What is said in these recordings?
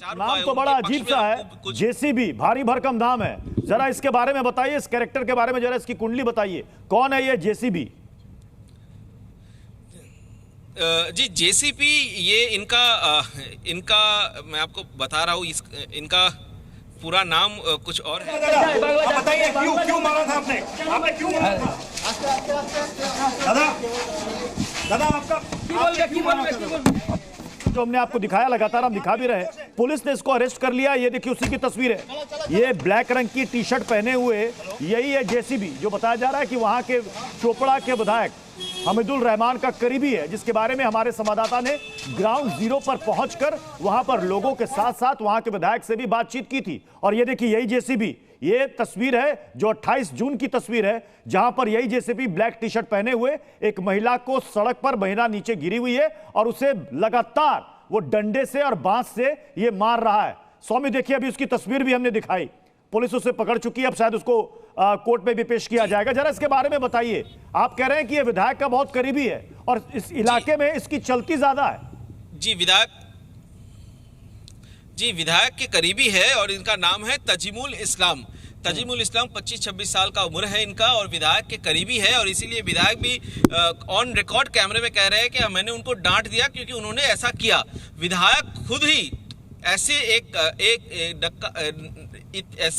नाम तो बड़ा अजीब सा है, जेसीबी, भारी भरकम नाम है। जरा इसके बारे में बताइए, इस कैरेक्टर के बारे में जरा इसकी कुंडली बताइए, कौन है ये जेसीबी? जी जेसीपी ये इनका मैं आपको बता रहा हूँ, इनका पूरा नाम कुछ और है। बताइए क्यों मारा था आपने क्यों मारा था? दादा आपका जो हमने आपको दिखाया, लगातार हम दिखा भी रहे हैं, पुलिस ने इसको अरेस्ट कर लिया। ये देखिए उसी की तस्वीर है, ये ब्लैक रंग की टी शर्ट पहने हुए यही है जेसीबी, जो बताया जा रहा है कि वहां के चोपड़ा के विधायक हमीदुल रहमान का करीबी है, जिसके बारे में हमारे संवाददाता ने ग्राउंड जीरो पर पहुंचकर वहां पर लोगों के साथ साथ वहां के विधायक से भी बातचीत की थी। और ये देखिए यही जेसीबी, ये तस्वीर है जो 28 जून की तस्वीर है, जहां पर यही जेसीबी ब्लैक टी शर्ट पहने हुए एक महिला को सड़क पर महिला नीचे गिरी हुई है और उसे लगातार वो डंडे से और बांस से ये मार रहा है। स्वामी देखिए अभी उसकी तस्वीर भी हमने दिखाई, पुलिस उसे पकड़ चुकी है, अब शायद उसको कोर्ट में भी पेश किया जाएगा। जरा इसके बारे में बताइए, आप कह रहे हैं कि ये विधायक का बहुत करीबी है और इस इलाके में इसकी चलती ज्यादा है। जी विधायक के करीबी है और इनका नाम है तजीमुल इस्लाम। तजीमुल इस्लाम 25-26 साल का उम्र है इनका और विधायक के करीबी है, और इसीलिए विधायक भी ऑन रिकॉर्ड कैमरे में कह रहे हैं कि मैंने उनको डांट दिया क्योंकि उन्होंने ऐसा किया। विधायक खुद ही ऐसी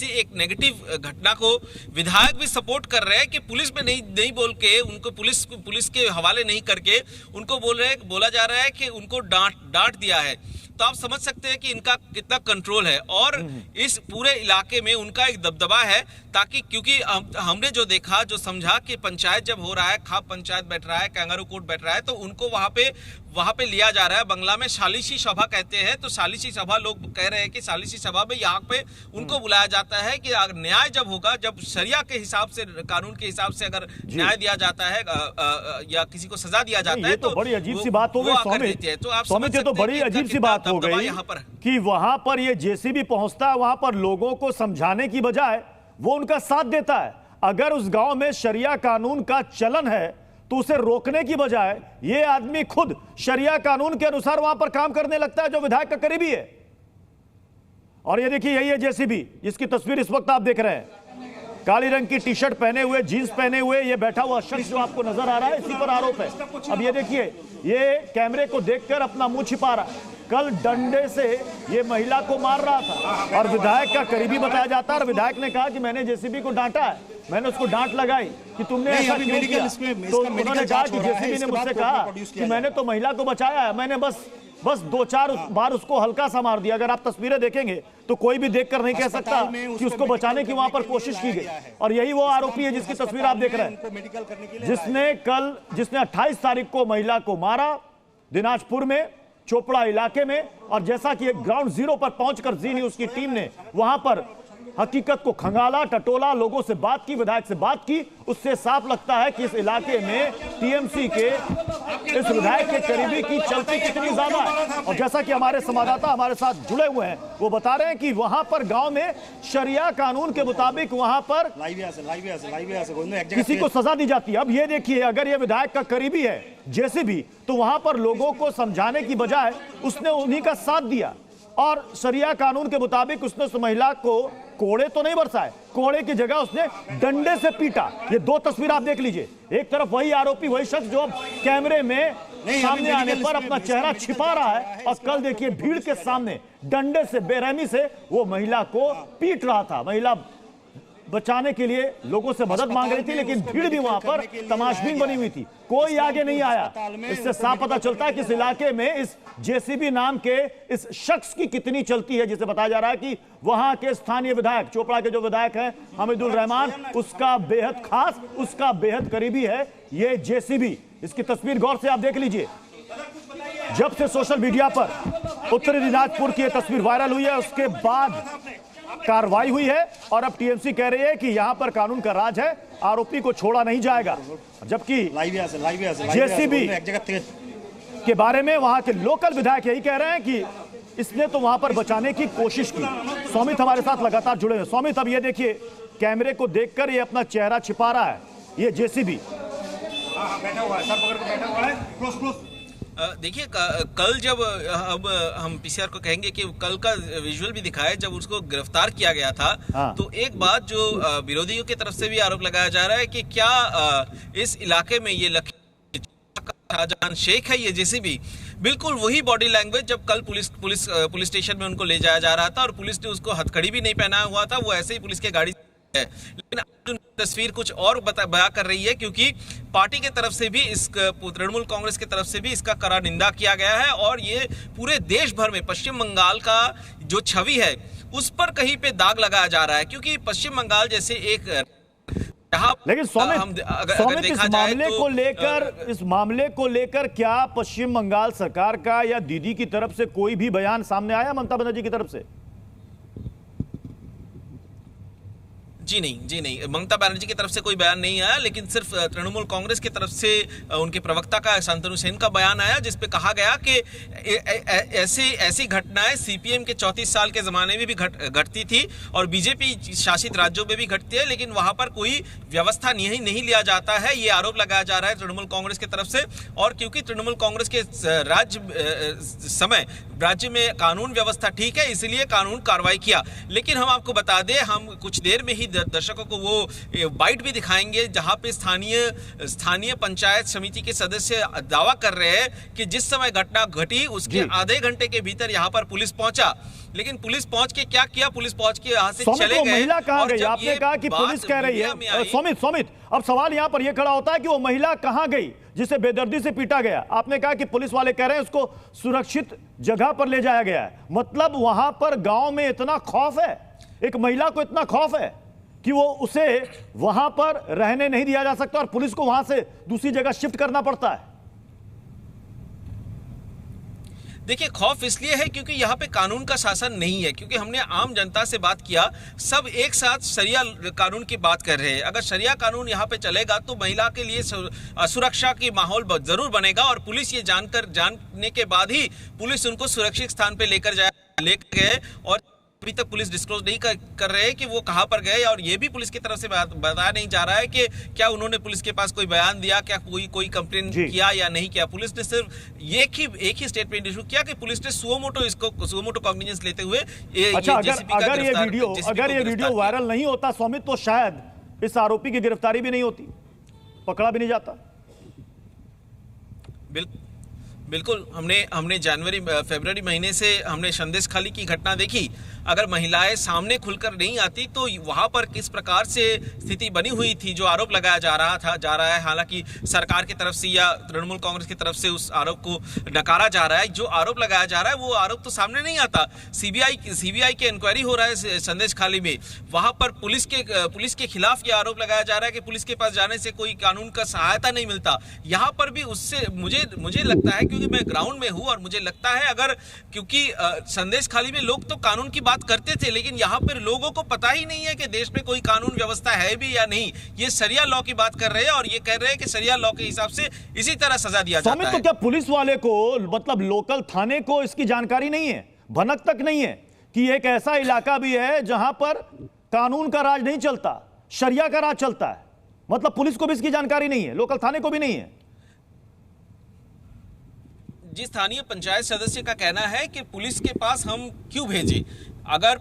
एक नेगेटिव घटना को विधायक भी सपोर्ट कर रहे हैं कि पुलिस में नहीं बोल के उनको पुलिस के हवाले नहीं करके उनको बोला जा रहा है कि उनको डांट दिया है। तो आप समझ सकते हैं कि इनका कितना कंट्रोल है और इस पूरे इलाके में उनका एक दबदबा है, ताकि क्योंकि हमने जो देखा जो समझा कि पंचायत जब हो रहा है, खाप पंचायत बैठ रहा है, कैंगारू कोर्ट बैठ रहा है, तो उनको वहां पे लिया जा रहा है। बंगला में सालिसी सभा कहते हैं, तो सालिसी सभा लोग कह रहे हैं कि सालिसी सभा में यहाँ पे उनको बुलाया जाता है कि न्याय जब होगा, जब शरिया के हिसाब से, कानून के हिसाब से अगर न्याय दिया जाता है या किसी को सजा दिया जाता है तो बड़ी अजीब सी बात हो गई स्वामी, तो बड़ी अजीब सी बात हो गई यहाँ पर कि वहां पर ये जेसीबी पहुंचता है, वहां पर लोगों को समझाने की बजाय वो उनका साथ देता है। अगर उस गांव में शरिया कानून का चलन है तो उसे रोकने की बजाय ये आदमी खुद शरिया कानून के अनुसार वहां पर काम करने लगता है, जो विधायक का करीबी है। और ये देखिए यही है जेसीबी, जिसकी तस्वीर इस वक्त आप देख रहे हैं, काली रंग की टी शर्ट पहने हुए, जींस पहने हुए ये बैठा हुआ शख्स जो आपको नजर आ रहा है, इसी पर आरोप है। अब ये देखिए ये कैमरे को देखकर अपना मुंह छिपा रहा है, कल डंडे से ये महिला को मार रहा था और विधायक का करीबी बताया जाता है। और विधायक ने कहा कि मैंने जेसीबी को डांटा है, मैंने उसको डांट लगाई कि तुमने ऐसा क्यों किया। तो उन्होंने कहा कि जेसीबी ने मुझसे कहा कि मैंने तो महिला को बचाया है, मैंने बस 2-4 बार उसको हल्का सा मार दिया। अगर आप तस्वीरें देखेंगे तो कोई भी देखकर नहीं कह सकता कि उसको बचाने की वहां पर कोशिश की गई। और यही वो आरोपी है जिसकी तस्वीर आप देख रहे हैं, जिसने 28 तारीख को महिला को मारा दिनाजपुर में, चोपड़ा इलाके में। और जैसा कि ग्राउंड जीरो पर पहुंचकर जी न्यूज की टीम ने वहां पर हकीकत को खंगाला, टटोला, लोगों से बात की, विधायक से बात की, उससे साफ लगता है कि इस इलाके में टीएमसी के इस विधायक के करीबी की चलती कितनी ज्यादा है। और जैसा कि हमारे संवाददाता हमारे साथ जुड़े हुए हैं वो बता रहे हैं कि वहां पर गांव में शरिया कानून के मुताबिक वहां पर किसी को सजा दी जाती है। अब ये देखिए अगर ये विधायक का करीबी है जेसीबी, तो वहां पर लोगों को समझाने की बजाय उसने उन्हीं का साथ दिया और शरिया कानून के मुताबिक उसने उस महिला को कोड़े तो नहीं बरसाए, कोड़े की जगह उसने डंडे से पीटा। ये दो तस्वीर आप देख लीजिए, एक तरफ वही आरोपी, वही शख्स जो अब कैमरे में सामने आने पर अपना चेहरा छिपा रहा है, और कल देखिए भीड़ के सामने डंडे से बेरहमी से वो महिला को पीट रहा था। महिला बचाने के लिए लोगों से मदद मांग रही थी, लेकिन भीड़ भी वहां पर तमाशबीन बनी हुई थी, कोई आगे नहीं आया। इससे साफ पता चलता है कि इस इलाके में इस जेसीबी नाम के इस शख्स की कितनी चलती है, जिसे बताया जा रहा है कि वहां के स्थानीय विधायक, चोपड़ा के जो विधायक हैं हमीदुल रहमान, उसका बेहद खास, उसका बेहद करीबी है ये जेसीबी। इसकी तस्वीर गौर से आप देख लीजिए। जब से सोशल मीडिया पर उत्तरी दिनाजपुर की यह तस्वीर वायरल हुई है, उसके बाद कार्रवाई हुई है और अब टीएमसी कह रही है कि यहां पर कानून का राज है, आरोपी को छोड़ा नहीं जाएगा। जबकि जेसीबी के बारे में वहां के लोकल विधायक यही कह रहे हैं कि इसने तो वहां पर बचाने की कोशिश की। सौमित हमारे साथ लगातार जुड़े हैं। सौमित, अब ये देखिए कैमरे को देखकर ये अपना चेहरा छिपा रहा है, ये जेसीबी बैठा हुआ है, सर पकड़ के बैठा हुआ है, क्लोज। देखिए कल जब अब हम पीसीआर को कहेंगे कि कल का विजुअल भी दिखाया जब उसको गिरफ्तार किया गया था। हाँ। तो एक बात जो विरोधियों की तरफ से भी आरोप लगाया जा रहा है कि क्या इस इलाके में ये शाहजहां शेख है ये जेसीबी, बिल्कुल वही बॉडी लैंग्वेज जब कल पुलिस स्टेशन में उनको ले जाया जा रहा था और पुलिस ने उसको हथकड़ी भी नहीं पहनाया हुआ था, वो ऐसे ही पुलिस की गाड़ी है। लेकिन तस्वीर कुछ और बयां कर रही है, क्योंकि पार्टी की तरफ से भी इस तृणमूल कांग्रेस की तरफ से भी इसका कड़ा निंदा किया गया है और ये पूरे देश भर में पश्चिम बंगाल का जो छवि है उस पर कहीं पे दाग लगाया जा रहा है, क्योंकि पश्चिम बंगाल जैसे एक लेकिन स्वामित इस मामले को लेकर क्या पश्चिम बंगाल सरकार का या दीदी की तरफ से कोई भी बयान सामने आया ममता बनर्जी की तरफ से? जी नहीं, ममता बनर्जी की तरफ से कोई बयान नहीं आया, लेकिन सिर्फ तृणमूल कांग्रेस की तरफ से उनके प्रवक्ता का शांतनु सेन का बयान आया, जिसपे कहा गया कि ऐसी घटनाएं सीपीएम के 34 साल के जमाने में भी घटती थी और बीजेपी शासित राज्यों में भी घटती है, लेकिन वहां पर कोई व्यवस्था नहीं लिया जाता है। ये आरोप लगाया जा रहा है तृणमूल कांग्रेस की तरफ से। और क्योंकि तृणमूल कांग्रेस के राज्य में कानून व्यवस्था ठीक है, इसलिए कानून कार्रवाई किया। लेकिन हम आपको बता दें, हम कुछ देर में ही दर्शकों को वो बाइट भी दिखाएंगे जहां पे स्थानीय पंचायत समिति के सदस्य दावा कर रहे हैं कि जिस समय घटना घटी उसके आधे घंटे के भीतर यहां पर पुलिस पहुंचा। लेकिन पुलिस पहुंच के क्या किया, पुलिस पहुंच के यहां से चले गए। महिला कहां गई? आपने कहा कि पुलिस कह रही है। स्वामित अब सवाल यहां पर यह खड़ा होता है कि वो महिला कहां गई जिसे बेदर्दी से पीटा गया? आपने कहा कि पुलिस वाले कह रहे हैं उसको सुरक्षित जगह पर ले जाया गया है। मतलब वहां पर गांव में इतना खौफ है, एक महिला को इतना खौफ है कि वो उसे वहां पर रहने नहीं दिया जा सकता और पुलिस को वहां से दूसरी जगह शिफ्ट करना पड़ता है। देखिए, खौफ इसलिए है क्योंकि यहाँ पे कानून का शासन नहीं है। क्योंकि हमने आम जनता से बात किया, सब एक साथ शरिया कानून की बात कर रहे हैं। अगर शरिया कानून यहाँ पे चलेगा तो महिला के लिए सुरक्षा की माहौल जरूर बनेगा और पुलिस ये जानने के बाद ही पुलिस उनको सुरक्षित स्थान पे लेकर गए। और अभी तक पुलिस डिस्क्लोज नहीं कर रहे हैं कि वो कहां पर गए, और ये भी पुलिस की तरफ से बताया नहीं जा रहा है कि क्या उन्होंने पुलिस के पास कोई बयान दिया, क्या कोई कंप्लेन किया या नहीं किया। पुलिस ने सिर्फ एक ही स्टेटमेंट इशू किया कि पुलिस ने सुओमोटो कॉग्निजेंस लेते हुए अगर ये वीडियो वायरल नहीं होता स्वामित, तो शायद इस आरोपी की गिरफ्तारी भी नहीं होती, पकड़ा भी नहीं जाता। बिल्कुल हमने फरवरी महीने से हमने संदेशखाली की घटना देखी। अगर महिलाएं सामने खुलकर नहीं आती तो वहां पर किस प्रकार से स्थिति बनी हुई थी, जो आरोप लगाया जा रहा है। हालांकि सरकार की तरफ से या तृणमूल कांग्रेस की तरफ से उस आरोप को नकारा जा रहा है। जो आरोप लगाया जा रहा है वो आरोप तो सामने नहीं आता। सीबीआई की इंक्वायरी हो रहा है संदेशखाली में, वहां पर पुलिस के खिलाफ ये आरोप लगाया जा रहा है कि पुलिस के पास जाने से कोई कानून का सहायता नहीं मिलता। यहाँ पर भी उससे मुझे लगता है, क्योंकि मैं ग्राउंड में हूं और मुझे लगता है क्योंकि संदेशखाली में लोग तो कानून की बात करते थे, लेकिन यहाँ पर लोगों को पता ही नहीं है कि देश में कोई कानून व्यवस्था है भी या नहीं। ये शरिया लॉ की बात कर रहे हैं और ये कह रहे हैं कि शरिया लॉ के हिसाब से इसी तरह सजा दिया जाता है। तो क्या पुलिस वाले को, मतलब लोकल थाने को इसकी जानकारी नहीं है, भनक तक नहीं है कि एक ऐसा इलाका भी है जहां पर कानून का राज नहीं चलता, शरिया का राज चलता है? मतलब पुलिस को भी इसकी जानकारी नहीं है, लोकल थाने को भी नहीं है। जिस स्थानीय पंचायत सदस्य का कहना है कि पुलिस के पास हम क्यों भेजें, अगर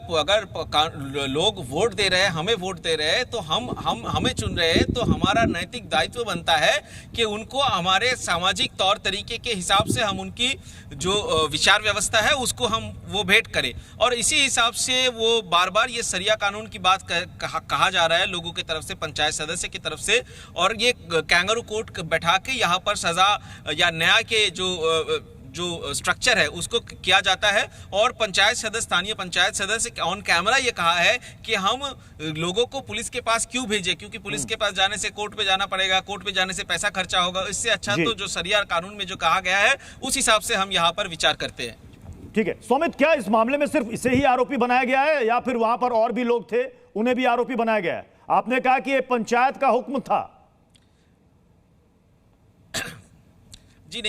लोग वोट दे रहे हैं, हमें वोट दे रहे हैं, तो हमें चुन रहे हैं, तो हमारा नैतिक दायित्व बनता है कि उनको हमारे सामाजिक तौर तरीके के हिसाब से हम उनकी जो विचार व्यवस्था है उसको हम वो भेंट करें। और इसी हिसाब से वो बार बार ये शरिया कानून की बात कहा जा रहा है लोगों की तरफ से, पंचायत सदस्य की तरफ से, और ये कैंगारू कोर्ट बैठा के यहाँ पर सजा या न्याय के जो स्ट्रक्चर है उसको किया जाता है। और स्थानीय पंचायत सदस्य ऑन कैमरा ये कहा है कि हम लोगों को पुलिस के पास क्यों भेजें, क्योंकि पुलिस के पास जाने से कोर्ट पे जाना पड़ेगा, कोर्ट पे जाने से पैसा खर्चा होगा, इससे अच्छा तो जो शरिया कानून में जो कहा गया है उस हिसाब से हम यहाँ पर विचार करते हैं। ठीक है स्वामित, क्या इस मामले में सिर्फ इसे ही आरोपी बनाया गया है या फिर वहां पर और भी लोग थे उन्हें भी आरोपी बनाया गया है? आपने कहा कि ये पंचायत का हुक्म था। जी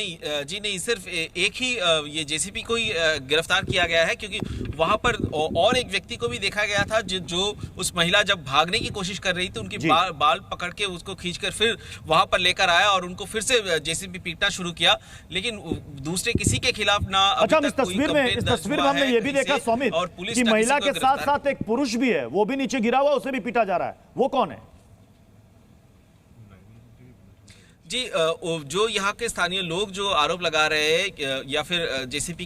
नहीं, सिर्फ एक ही ये जेसीपी को ही गिरफ्तार किया गया है, क्योंकि वहां पर और एक व्यक्ति को भी देखा गया था जो उस महिला जब भागने की कोशिश कर रही थी उनकी बाल पकड़ के उसको खींचकर फिर वहां पर लेकर आया और उनको फिर से जेसीबी पीटना शुरू किया, लेकिन दूसरे किसी के खिलाफ ना अच्छा, इस तस्वीर में हमने ये भी देखा सौमित और पुलिस की महिला के साथ साथ एक पुरुष भी है, वो भी नीचे गिरा हुआ, उसे भी पीटा जा रहा है, वो कौन है? जी, जो यहाँ के स्थानीय लोग जो आरोप लगा रहे हैं या फिर जेसीपी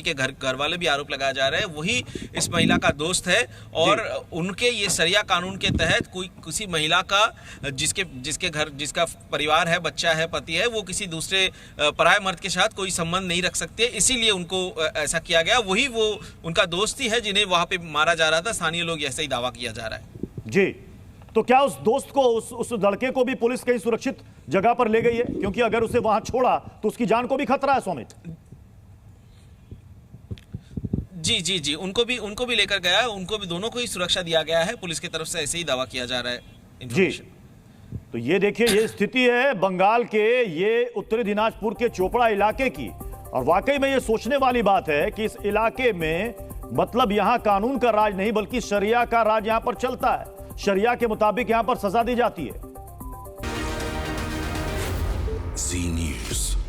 के घर वाले भी आरोप लगाया जा रहे हैं, वही इस महिला का दोस्त है और उनके ये शरिया कानून के तहत कोई किसी महिला का जिसके घर जिसका परिवार है, बच्चा है, पति है, वो किसी दूसरे पराये मर्द के साथ कोई संबंध नहीं रख सकते, इसीलिए उनको ऐसा किया गया। वही वो उनका दोस्त ही है जिन्हें वहां पे मारा जा रहा था। स्थानीय लोग ऐसा ही दावा किया जा रहा है। जी, तो क्या उस दोस्त को उस लड़के को भी पुलिस कहीं सुरक्षित जगह पर ले गई है? क्योंकि अगर उसे वहां छोड़ा तो उसकी जान को भी खतरा है सौमित। जी, उनको भी लेकर गया है, उनको भी, दोनों को ही सुरक्षा दिया गया है, पुलिस की तरफ से ऐसे ही दावा किया जा रहा है। जी, तो ये देखिए, ये स्थिति है बंगाल के ये उत्तरी दिनाजपुर के चोपड़ा इलाके की, और वाकई में ये सोचने वाली बात है कि इस इलाके में मतलब यहां कानून का राज नहीं बल्कि शरिया का राज यहां पर चलता है। शरिया के मुताबिक यहां पर सजा दी जाती है। जी न्यूज़।